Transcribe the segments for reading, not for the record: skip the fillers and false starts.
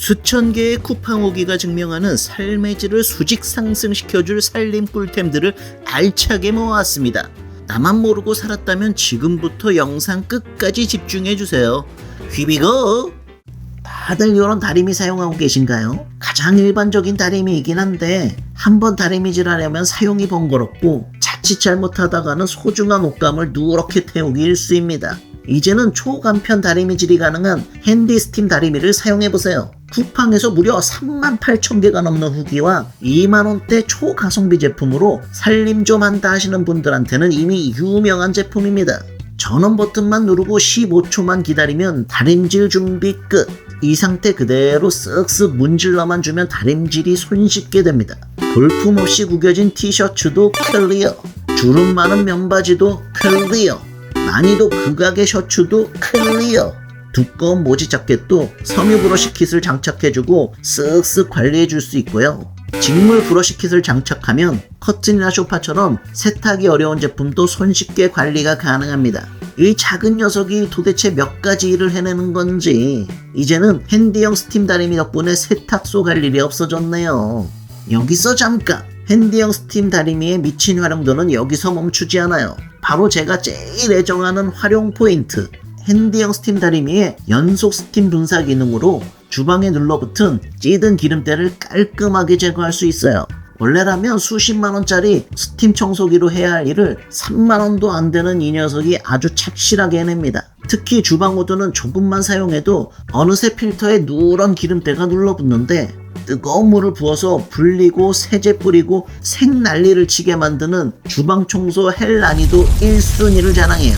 수천 개의 쿠팡 오기가 증명하는 삶의 질을 수직 상승시켜줄 살림 꿀템들을 알차게 모아왔습니다. 나만 모르고 살았다면 지금부터 영상 끝까지 집중해주세요. 휘비고! 다들 이런 다리미 사용하고 계신가요? 가장 일반적인 다리미이긴 한데 한번 다리미질하려면 사용이 번거롭고 자칫 잘못하다가는 소중한 옷감을 누렇게 태우기 일쑤입니다. 이제는 초간편 다리미질이 가능한 핸디 스팀 다리미를 사용해보세요. 쿠팡에서 무려 38,000개가 넘는 후기와 2만원대 초가성비 제품으로 살림 좀 한다 하시는 분들한테는 이미 유명한 제품입니다. 전원 버튼만 누르고 15초만 기다리면 다림질 준비 끝! 이 상태 그대로 쓱쓱 문질러만 주면 다림질이 손쉽게 됩니다. 볼품없이 구겨진 티셔츠도 클리어, 주름 많은 면바지도 클리어, 난이도 극악의 셔츠도 클리어, 두꺼운 모지 자켓도 섬유 브러쉬 킷을 장착해주고 쓱쓱 관리해줄 수 있고요. 직물 브러쉬 킷을 장착하면 커튼이나 소파처럼 세탁이 어려운 제품도 손쉽게 관리가 가능합니다. 이 작은 녀석이 도대체 몇 가지 일을 해내는 건지 이제는 핸디형 스팀 다리미 덕분에 세탁소 갈 일이 없어졌네요. 여기서 잠깐! 핸디형 스팀 다리미의 미친 활용도는 여기서 멈추지 않아요. 바로 제가 제일 애정하는 활용 포인트! 핸디형 스팀 다리미의 연속 스팀 분사 기능으로 주방에 눌러붙은 찌든 기름때를 깔끔하게 제거할 수 있어요. 원래라면 수십만원짜리 스팀 청소기로 해야 할 일을 3만원도 안 되는 이 녀석이 아주 착실하게 해냅니다. 특히 주방 호드는 조금만 사용해도 어느새 필터에 누런 기름때가 눌러붙는데 뜨거운 물을 부어서 불리고 세제 뿌리고 생난리를 치게 만드는 주방 청소 헬 난이도 1순위를 자랑해요.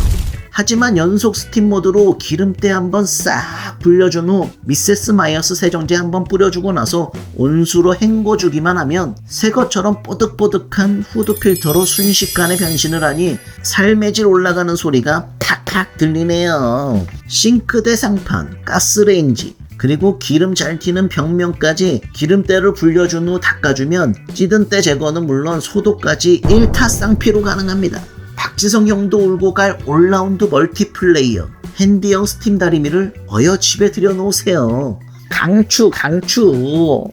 하지만 연속 스팀 모드로 기름때 한번 싹 불려준 후 미세스 마이어스 세정제 한번 뿌려주고 나서 온수로 헹궈주기만 하면 새것처럼 뽀득뽀득한 후드 필터로 순식간에 변신을 하니 삶의 질 올라가는 소리가 탁탁 들리네요. 싱크대 상판, 가스레인지, 그리고 기름 잘 튀는 벽면까지 기름때를 불려준 후 닦아주면 찌든 때 제거는 물론 소독까지 일타쌍피로 가능합니다. 박지성 형도 울고 갈 올라운드 멀티플레이어 핸디형 스팀 다리미를 어여 집에 들여놓으세요. 강추!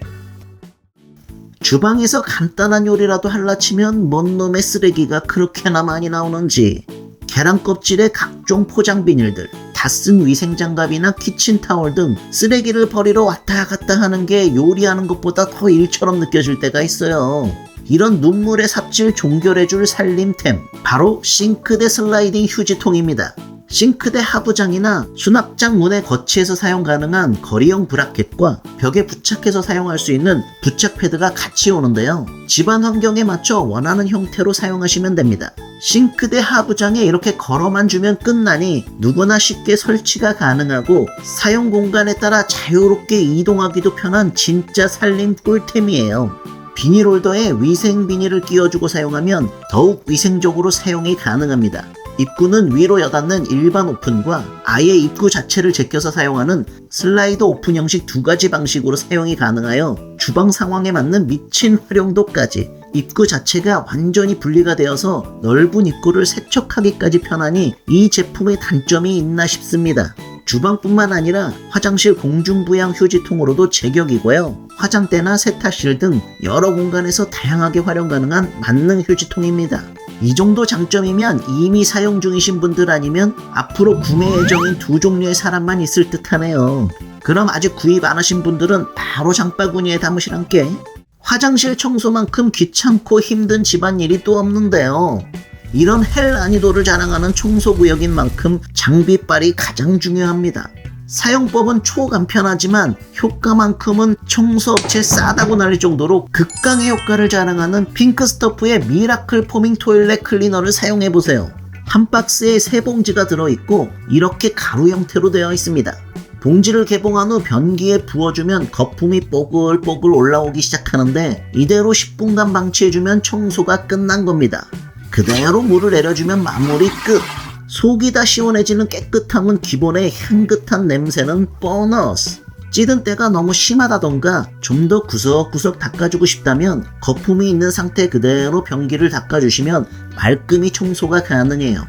주방에서 간단한 요리라도 할라 치면 뭔 놈의 쓰레기가 그렇게나 많이 나오는지. 계란 껍질에 각종 포장 비닐들, 다 쓴 위생장갑이나 키친타월 등 쓰레기를 버리러 왔다 갔다 하는 게 요리하는 것보다 더 일처럼 느껴질 때가 있어요. 이런 눈물의 삽질 종결해줄 살림템, 바로 싱크대 슬라이딩 휴지통입니다. 싱크대 하부장이나 수납장 문에 거치해서 사용 가능한 거리형 브라켓과 벽에 부착해서 사용할 수 있는 부착 패드가 같이 오는데요. 집안 환경에 맞춰 원하는 형태로 사용하시면 됩니다. 싱크대 하부장에 이렇게 걸어만 주면 끝나니 누구나 쉽게 설치가 가능하고 사용 공간에 따라 자유롭게 이동하기도 편한 진짜 살림 꿀템이에요. 비닐홀더에 위생 비닐을 끼워주고 사용하면 더욱 위생적으로 사용이 가능합니다. 입구는 위로 여닫는 일반 오픈과 아예 입구 자체를 제껴서 사용하는 슬라이드 오픈 형식 두 가지 방식으로 사용이 가능하여 주방 상황에 맞는 미친 활용도까지. 입구 자체가 완전히 분리가 되어서 넓은 입구를 세척하기까지 편하니 이 제품의 단점이 있나 싶습니다. 주방뿐만 아니라 화장실 공중부양 휴지통으로도 제격이고요. 화장대나 세탁실 등 여러 공간에서 다양하게 활용 가능한 만능 휴지통입니다. 이 정도 장점이면 이미 사용 중이신 분들 아니면 앞으로 구매 예정인 두 종류의 사람만 있을 듯 하네요. 그럼 아직 구입 안 하신 분들은 바로 장바구니에 담으시란께. 화장실 청소만큼 귀찮고 힘든 집안일이 또 없는데요. 이런 헬 난이도를 자랑하는 청소구역인 만큼 장비빨이 가장 중요합니다. 사용법은 초간편하지만 효과만큼은 청소업체 싸다고 날릴 정도로 극강의 효과를 자랑하는 핑크스토프의 미라클 포밍 토일렛 클리너를 사용해보세요. 한 박스에 3봉지가 들어있고 이렇게 가루 형태로 되어 있습니다. 봉지를 개봉한 후 변기에 부어주면 거품이 뽀글뽀글 올라오기 시작하는데 이대로 10분간 방치해주면 청소가 끝난 겁니다. 그대로 물을 내려주면 마무리 끝! 속이 다 시원해지는 깨끗함은 기본에 향긋한 냄새는 보너스! 찌든 때가 너무 심하다던가 좀 더 구석구석 닦아주고 싶다면 거품이 있는 상태 그대로 변기를 닦아주시면 말끔히 청소가 가능해요.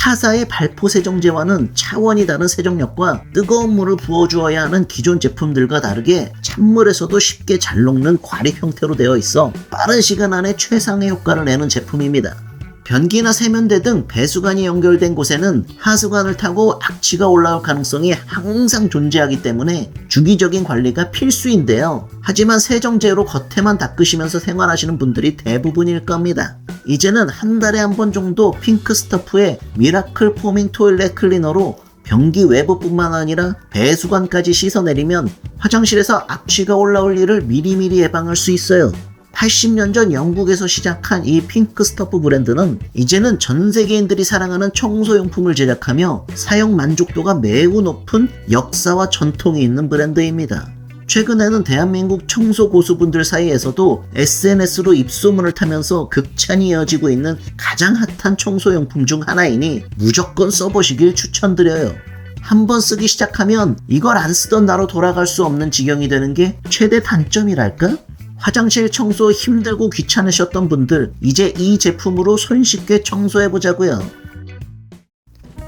타사의 발포 세정제와는 차원이 다른 세정력과 뜨거운 물을 부어주어야 하는 기존 제품들과 다르게 찬물에서도 쉽게 잘 녹는 과립 형태로 되어 있어 빠른 시간 안에 최상의 효과를 내는 제품입니다. 변기나 세면대 등 배수관이 연결된 곳에는 하수관을 타고 악취가 올라올 가능성이 항상 존재하기 때문에 주기적인 관리가 필수인데요. 하지만 세정제로 겉에만 닦으시면서 생활하시는 분들이 대부분일 겁니다. 이제는 한 달에 한 번 정도 핑크 스터프의 미라클 포밍 토일렛 클리너로 변기 외부뿐만 아니라 배수관까지 씻어내리면 화장실에서 악취가 올라올 일을 미리미리 예방할 수 있어요. 80년 전 영국에서 시작한 이 핑크 스터프 브랜드는 이제는 전 세계인들이 사랑하는 청소용품을 제작하며 사용 만족도가 매우 높은 역사와 전통이 있는 브랜드입니다. 최근에는 대한민국 청소 고수분들 사이에서도 SNS로 입소문을 타면서 극찬이 이어지고 있는 가장 핫한 청소용품 중 하나이니 무조건 써보시길 추천드려요. 한번 쓰기 시작하면 이걸 안 쓰던 나로 돌아갈 수 없는 지경이 되는 게 최대 단점이랄까? 화장실 청소 힘들고 귀찮으셨던 분들, 이제 이 제품으로 손쉽게 청소해보자고요.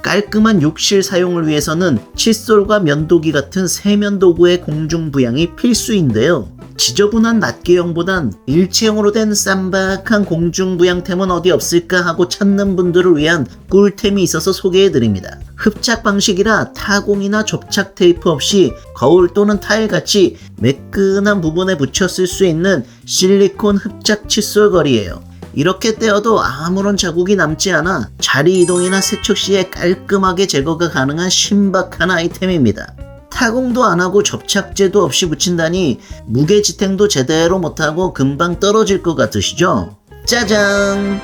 깔끔한 욕실 사용을 위해서는 칫솔과 면도기 같은 세면도구의 공중부양이 필수인데요. 지저분한 낱개형보단 일체형으로 된 쌈박한 공중부양템은 어디 없을까 하고 찾는 분들을 위한 꿀템이 있어서 소개해드립니다. 흡착 방식이라 타공이나 접착 테이프 없이 거울 또는 타일같이 매끈한 부분에 붙여 쓸 수 있는 실리콘 흡착 칫솔걸이에요. 이렇게 떼어도 아무런 자국이 남지 않아 자리 이동이나 세척 시에 깔끔하게 제거가 가능한 신박한 아이템입니다. 타공도 안하고 접착제도 없이 붙인다니 무게지탱도 제대로 못하고 금방 떨어질 것 같으시죠? 짜잔!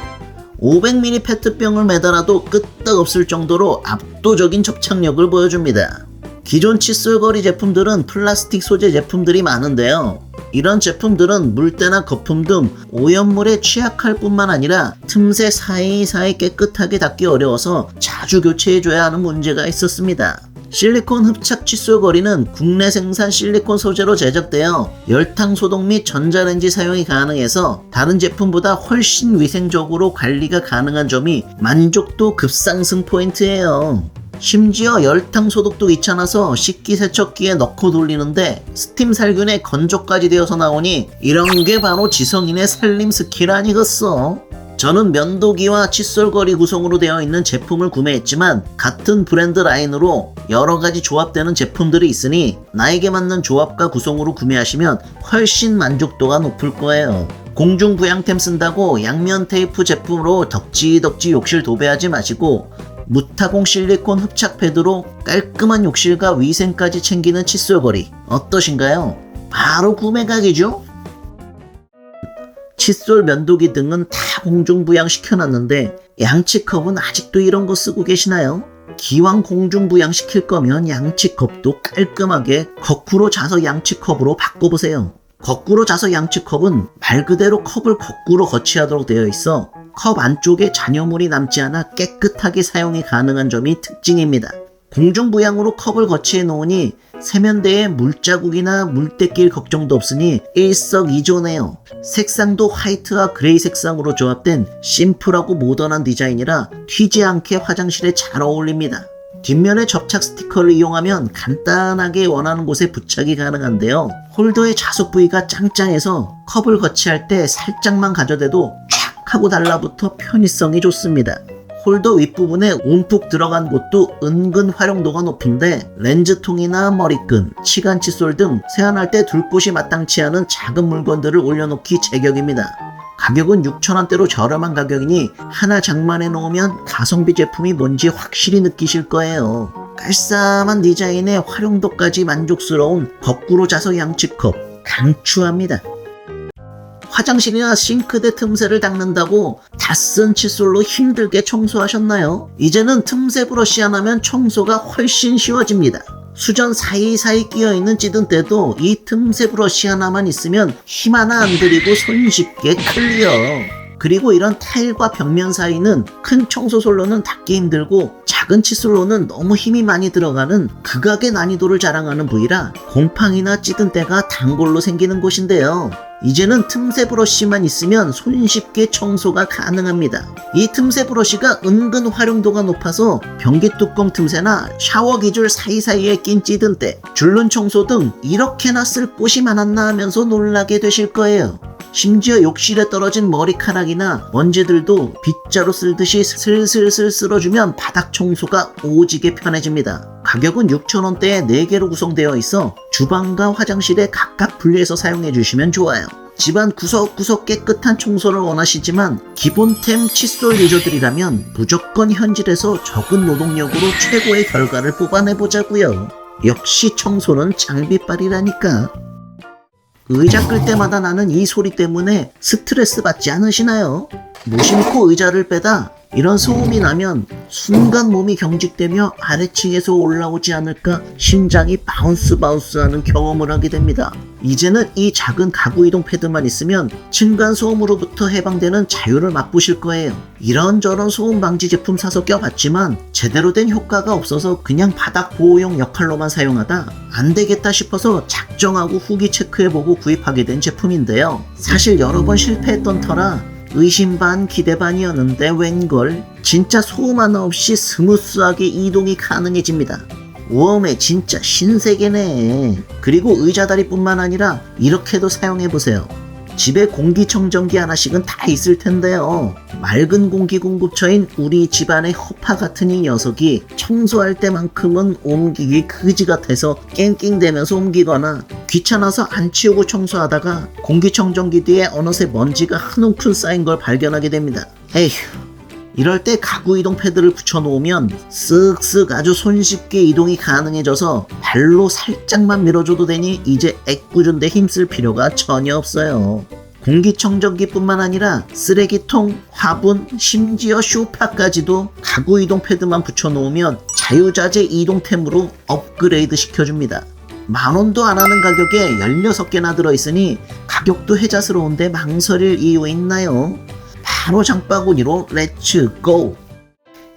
500ml 페트병을 매달아도 끄떡없을 정도로 압도적인 접착력을 보여줍니다. 기존 칫솔거리 제품들은 플라스틱 소재 제품들이 많은데요. 이런 제품들은 물때나 거품 등 오염물에 취약할 뿐만 아니라 틈새 사이사이 깨끗하게 닦기 어려워서 자주 교체해줘야 하는 문제가 있었습니다. 실리콘 흡착 칫솔거리는 국내 생산 실리콘 소재로 제작되어 열탕 소독 및 전자레인지 사용이 가능해서 다른 제품보다 훨씬 위생적으로 관리가 가능한 점이 만족도 급상승 포인트예요. 심지어 열탕 소독도 귀찮아서 식기세척기에 넣고 돌리는데 스팀 살균에 건조까지 되어서 나오니 이런 게 바로 지성인의 살림 스킬 아니겠어? 저는 면도기와 칫솔거리 구성으로 되어 있는 제품을 구매했지만 같은 브랜드 라인으로 여러가지 조합되는 제품들이 있으니 나에게 맞는 조합과 구성으로 구매하시면 훨씬 만족도가 높을 거예요. 공중부양템 쓴다고 양면 테이프 제품으로 덕지덕지 욕실 도배하지 마시고 무타공 실리콘 흡착 패드로 깔끔한 욕실과 위생까지 챙기는 칫솔거리 어떠신가요? 바로 구매 각이죠? 칫솔, 면도기 등은 다 공중부양 시켜놨는데 양치컵은 아직도 이런 거 쓰고 계시나요? 기왕 공중부양 시킬 거면 양치컵도 깔끔하게 거꾸로 자서 양치컵으로 바꿔보세요. 거꾸로 자서 양치컵은 말 그대로 컵을 거꾸로 거치하도록 되어 있어 컵 안쪽에 잔여물이 남지 않아 깨끗하게 사용이 가능한 점이 특징입니다. 공중부양으로 컵을 거치해 놓으니 세면대에 물자국이나 물때 낄 걱정도 없으니 일석이조네요. 색상도 화이트와 그레이 색상으로 조합된 심플하고 모던한 디자인이라 튀지 않게 화장실에 잘 어울립니다. 뒷면에 접착 스티커를 이용하면 간단하게 원하는 곳에 부착이 가능한데요. 홀더의 자석 부위가 짱짱해서 컵을 거치할 때 살짝만 가져대도 촥 하고 달라붙어 편의성이 좋습니다. 홀더 윗부분에 움푹 들어간 곳도 은근 활용도가 높은데 렌즈통이나 머리끈, 치간 칫솔 등 세안할 때 둘 곳이 마땅치 않은 작은 물건들을 올려놓기 제격입니다. 가격은 6,000원대로 저렴한 가격이니 하나 장만해 놓으면 가성비 제품이 뭔지 확실히 느끼실 거예요. 깔쌈한 디자인에 활용도까지 만족스러운 거꾸로 자서 양치컵 강추합니다. 화장실이나 싱크대 틈새를 닦는다고 다 쓴 칫솔로 힘들게 청소하셨나요? 이제는 틈새 브러쉬 하나면 청소가 훨씬 쉬워집니다. 수전 사이사이 끼어있는 찌든 때도 이 틈새 브러쉬 하나만 있으면 힘 하나 안 들이고 손쉽게 클리어. 그리고 이런 타일과 벽면 사이는 큰 청소솔로는 닦기 힘들고 작은 칫솔로는 너무 힘이 많이 들어가는 극악의 난이도를 자랑하는 부위라 곰팡이나 찌든 때가 단골로 생기는 곳인데요. 이제는 틈새 브러쉬만 있으면 손쉽게 청소가 가능합니다. 이 틈새 브러쉬가 은근 활용도가 높아서 변기 뚜껑 틈새나 샤워 기줄 사이사이에 낀 찌든때, 줄눈 청소 등 이렇게나 쓸 곳이 많았나 하면서 놀라게 되실 거예요. 심지어 욕실에 떨어진 머리카락이나 먼지들도 빗자루 쓸듯이 슬슬슬 쓸어주면 바닥 청소가 오지게 편해집니다. 가격은 6,000원대에 4개로 구성되어 있어 주방과 화장실에 각각 분리해서 사용해 주시면 좋아요. 집안 구석구석 깨끗한 청소를 원하시지만 기본템 칫솔 유저들이라면 무조건 현질에서 적은 노동력으로 최고의 결과를 뽑아내보자고요. 역시 청소는 장비빨이라니까. 의자 끌 때마다 나는 이 소리 때문에 스트레스 받지 않으시나요? 무심코 의자를 빼다 이런 소음이 나면 순간 몸이 경직되며 아래층에서 올라오지 않을까 심장이 바운스하는 경험을 하게 됩니다. 이제는 이 작은 가구 이동 패드만 있으면 층간 소음으로부터 해방되는 자유를 맛보실 거예요. 이런저런 소음 방지 제품 사서 껴봤지만 제대로 된 효과가 없어서 그냥 바닥 보호용 역할로만 사용하다 안 되겠다 싶어서 작정하고 후기 체크해보고 구입하게 된 제품인데요. 사실 여러 번 실패했던 터라 의심 반 기대 반이었는데 웬걸 진짜 소음 하나 없이 스무스하게 이동이 가능해집니다. 웜에 진짜 신세계네. 그리고 의자다리뿐만 아니라 이렇게도 사용해보세요. 집에 공기청정기 하나씩은 다 있을 텐데요. 맑은 공기 공급처인 우리 집안의 허파 같은 이 녀석이 청소할 때만큼은 옮기기 그지 같아서 깽깽대면서 옮기거나 귀찮아서 안 치우고 청소하다가 공기청정기 뒤에 어느새 먼지가 한 움큼 쌓인 걸 발견하게 됩니다. 에휴, 이럴 때 가구 이동 패드를 붙여놓으면 쓱쓱 아주 손쉽게 이동이 가능해져서 발로 살짝만 밀어줘도 되니 이제 애꿎은데 힘쓸 필요가 전혀 없어요. 공기청정기뿐만 아니라 쓰레기통, 화분, 심지어 쇼파까지도 가구 이동 패드만 붙여놓으면 자유자재 이동템으로 업그레이드 시켜줍니다. 10,000원도 안 하는 가격에 16개나 들어있으니 가격도 혜자스러운데 망설일 이유 있나요? 바로 장바구니로 렛츠 고!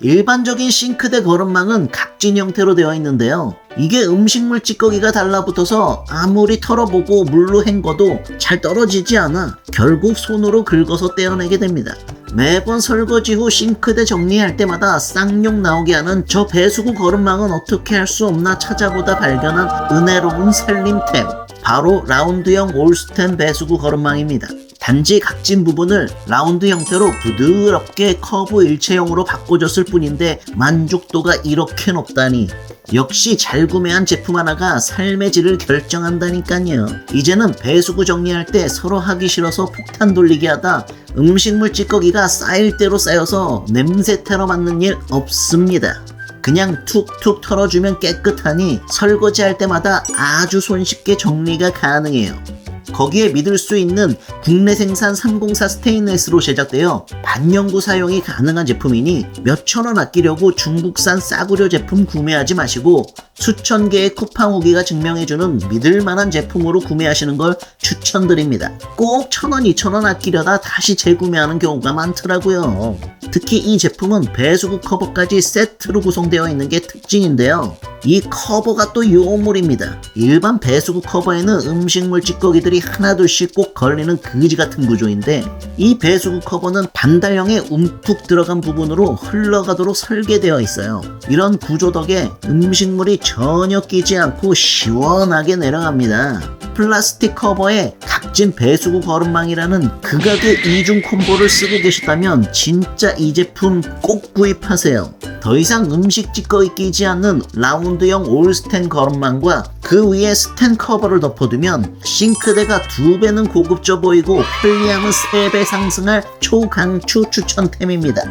일반적인 싱크대 거름망은 각진 형태로 되어 있는데요. 이게 음식물 찌꺼기가 달라붙어서 아무리 털어보고 물로 헹궈도 잘 떨어지지 않아 결국 손으로 긁어서 떼어내게 됩니다. 매번 설거지 후 싱크대 정리할 때마다 쌍욕 나오게 하는 저 배수구 거름망은 어떻게 할 수 없나 찾아보다 발견한 은혜로운 살림템, 바로 라운드형 올스텐 배수구 거름망입니다. 단지 각진 부분을 라운드 형태로 부드럽게 커브 일체형으로 바꿔줬을 뿐인데 만족도가 이렇게 높다니. 역시 잘 구매한 제품 하나가 삶의 질을 결정한다니까요. 이제는 배수구 정리할 때 서로 하기 싫어서 폭탄 돌리기 하다 음식물 찌꺼기가 쌓일 대로 쌓여서 냄새 테러 맞는 일 없습니다. 그냥 툭툭 털어주면 깨끗하니 설거지할 때마다 아주 손쉽게 정리가 가능해요. 거기에 믿을 수 있는 국내 생산 304 스테인레스로 제작되어 반영구 사용이 가능한 제품이니 몇천 원 아끼려고 중국산 싸구려 제품 구매하지 마시고 수천 개의 쿠팡 후기가 증명해주는 믿을만한 제품으로 구매하시는 걸 추천드립니다. 꼭 1,000원, 2,000원 아끼려다 다시 재구매하는 경우가 많더라고요. 특히 이 제품은 배수구 커버까지 세트로 구성되어 있는 게 특징인데요. 이 커버가 또 요물입니다. 일반 배수구 커버에는 음식물 찌꺼기들이 하나둘씩 꼭 걸리는 그지 같은 구조인데 이 배수구 커버는 반달형에 움푹 들어간 부분으로 흘러가도록 설계되어 있어요. 이런 구조 덕에 음식물이 전혀 끼지 않고 시원하게 내려갑니다. 플라스틱 커버에 각진 배수구 거름망이라는 극악의 이중 콤보를 쓰고 계시다면 진짜 이 제품 꼭 구입하세요. 더 이상 음식 찌꺼기 끼지 않는 라운드형 올스텐 거름망과 그 위에 스텐 커버를 덮어두면 싱크대가 2배는 고급져 보이고 편리함은 3배 상승할 초강추 추천템입니다.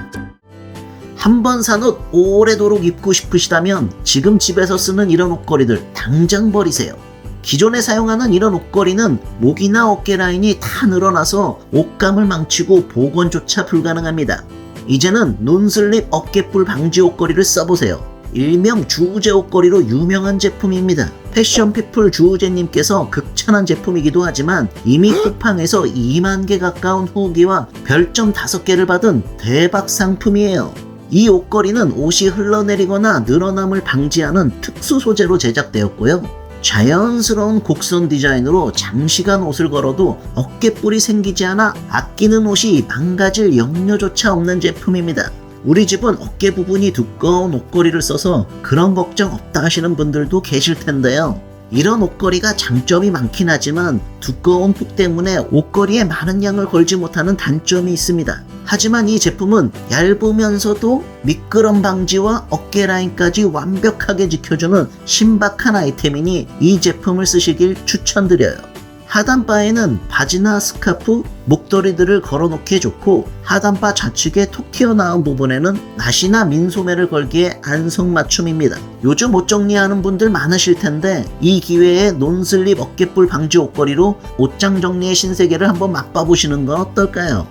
한번 산 옷 오래도록 입고 싶으시다면 지금 집에서 쓰는 이런 옷걸이들 당장 버리세요. 기존에 사용하는 이런 옷걸이는 목이나 어깨 라인이 다 늘어나서 옷감을 망치고 복원조차 불가능합니다. 이제는 논슬립 어깨뿔 방지 옷걸이를 써보세요. 일명 주우재 옷걸이로 유명한 제품입니다. 패션피플 주우재님께서 극찬한 제품이기도 하지만 이미 쿠팡에서 2만 개 가까운 후기와 별점 5개를 받은 대박 상품이에요. 이 옷걸이는 옷이 흘러내리거나 늘어남을 방지하는 특수 소재로 제작되었고요. 자연스러운 곡선 디자인으로 장시간 옷을 걸어도 어깨뿔이 생기지 않아 아끼는 옷이 망가질 염려조차 없는 제품입니다. 우리 집은 어깨 부분이 두꺼운 옷걸이를 써서 그런 걱정 없다 하시는 분들도 계실 텐데요. 이런 옷걸이가 장점이 많긴 하지만 두꺼운 폭 때문에 옷걸이에 많은 양을 걸지 못하는 단점이 있습니다. 하지만 이 제품은 얇으면서도 미끄럼 방지와 어깨 라인까지 완벽하게 지켜주는 신박한 아이템이니 이 제품을 쓰시길 추천드려요. 하단바에는 바지나 스카프, 목도리들을 걸어놓기에 좋고 하단바 좌측에 톡 튀어나온 부분에는 나시나 민소매를 걸기에 안성맞춤입니다. 요즘 옷 정리하는 분들 많으실 텐데 이 기회에 논슬립 어깨뿔 방지 옷걸이로 옷장 정리의 신세계를 한번 맛봐보시는 건 어떨까요?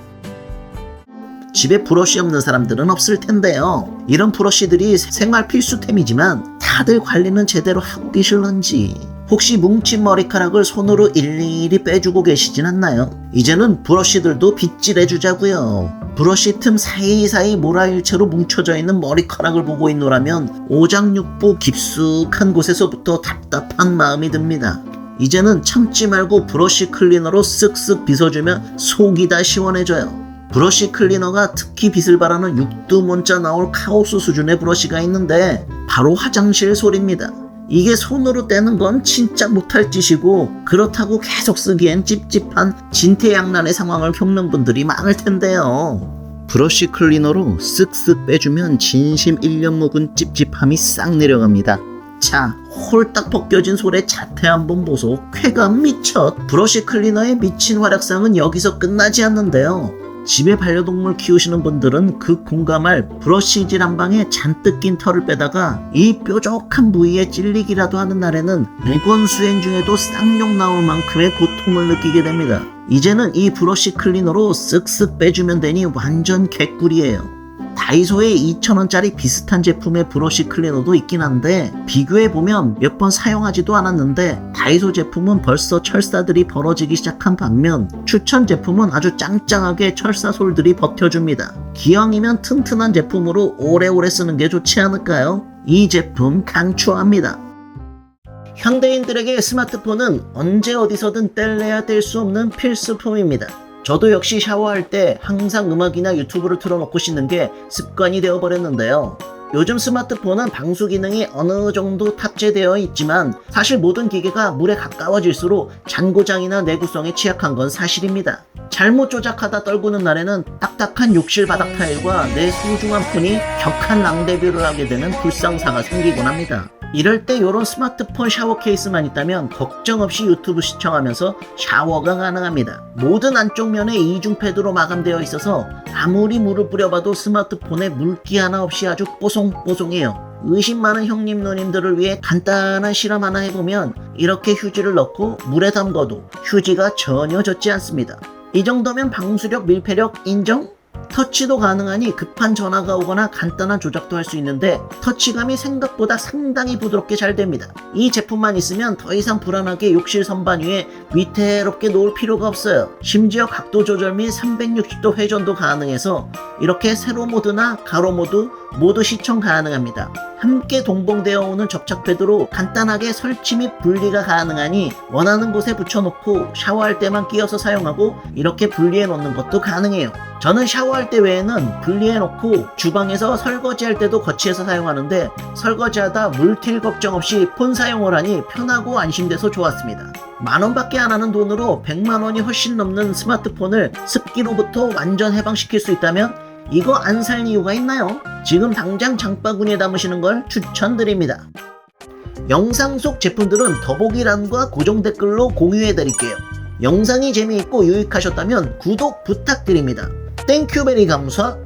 집에 브러쉬 없는 사람들은 없을 텐데요. 이런 브러쉬들이 생활 필수템이지만 다들 관리는 제대로 하고 계실런지 혹시 뭉친 머리카락을 손으로 일일이 빼주고 계시진 않나요? 이제는 브러쉬들도 빗질해주자고요. 브러쉬 틈 사이사이 모라일체로 뭉쳐져 있는 머리카락을 보고 있노라면 오장육부 깊숙한 곳에서부터 답답한 마음이 듭니다. 이제는 참지 말고 브러쉬 클리너로 쓱쓱 빗어주면 속이 다 시원해져요. 브러쉬 클리너가 특히 빛을 발하는 육두문자 나올 카오스 수준의 브러쉬가 있는데 바로 화장실 솔입니다. 이게 손으로 떼는 건 진짜 못할 짓이고 그렇다고 계속 쓰기엔 찝찝한 진퇴양난의 상황을 겪는 분들이 많을 텐데요. 브러쉬 클리너로 쓱쓱 빼주면 진심 1년 묵은 찝찝함이 싹 내려갑니다. 자, 홀딱 벗겨진 솔의 자태 한번 보소. 쾌감 미쳤. 브러쉬 클리너의 미친 활약상은 여기서 끝나지 않는데요. 집에 반려동물 키우시는 분들은 그 공감할 브러쉬질 한 방에 잔뜩 낀 털을 빼다가 이 뾰족한 부위에 찔리기라도 하는 날에는 매번 수행 중에도 쌍욕 나올 만큼의 고통을 느끼게 됩니다. 이제는 이 브러쉬 클리너로 쓱쓱 빼주면 되니 완전 개꿀이에요. 다이소에 2,000원짜리 비슷한 제품의 브러쉬 클리너도 있긴 한데 비교해보면 몇 번 사용하지도 않았는데 다이소 제품은 벌써 철사들이 벌어지기 시작한 반면 추천 제품은 아주 짱짱하게 철사솔들이 버텨줍니다. 기왕이면 튼튼한 제품으로 오래오래 쓰는 게 좋지 않을까요? 이 제품 강추합니다. 현대인들에게 스마트폰은 언제 어디서든 뗄래야 뗄 수 없는 필수품입니다. 저도 역시 샤워할 때 항상 음악이나 유튜브를 틀어놓고 씻는 게 습관이 되어버렸는데요. 요즘 스마트폰은 방수 기능이 어느 정도 탑재되어 있지만 사실 모든 기계가 물에 가까워질수록 잔고장이나 내구성에 취약한 건 사실입니다. 잘못 조작하다 떨구는 날에는 딱딱한 욕실 바닥 타일과 내 소중한 폰이 격한 랑데뷰를 하게 되는 불상사가 생기곤 합니다. 이럴 때 이런 스마트폰 샤워 케이스만 있다면 걱정 없이 유튜브 시청하면서 샤워가 가능합니다. 모든 안쪽 면에 이중 패드로 마감되어 있어서 아무리 물을 뿌려봐도 스마트폰에 물기 하나 없이 아주 뽀송뽀송해요. 의심 많은 형님 누님들을 위해 간단한 실험 하나 해보면 이렇게 휴지를 넣고 물에 담궈도 휴지가 전혀 젖지 않습니다. 이 정도면 방수력 밀폐력 인정? 터치도 가능하니 급한 전화가 오거나 간단한 조작도 할 수 있는데 터치감이 생각보다 상당히 부드럽게 잘 됩니다. 이 제품만 있으면 더 이상 불안하게 욕실 선반 위에 위태롭게 놓을 필요가 없어요. 심지어 각도 조절 및 360도 회전도 가능해서 이렇게 세로 모드나 가로 모드 모두 시청 가능합니다. 함께 동봉되어 오는 접착 패드로 간단하게 설치 및 분리가 가능하니 원하는 곳에 붙여놓고 샤워할 때만 끼워서 사용하고 이렇게 분리해 놓는 것도 가능해요. 저는 샤워할 때 외에는 분리해 놓고 주방에서 설거지할 때도 거치해서 사용하는데 설거지하다 물튈 걱정 없이 폰 사용을 하니 편하고 안심돼서 좋았습니다. 만원밖에 안 하는 돈으로 100만원이 훨씬 넘는 스마트폰을 습기로부터 완전 해방시킬 수 있다면 이거 안 살 이유가 있나요? 지금 당장 장바구니에 담으시는 걸 추천드립니다. 영상 속 제품들은 더보기란과 고정 댓글로 공유해드릴게요. 영상이 재미있고 유익하셨다면 구독 부탁드립니다. 땡큐베리 감사.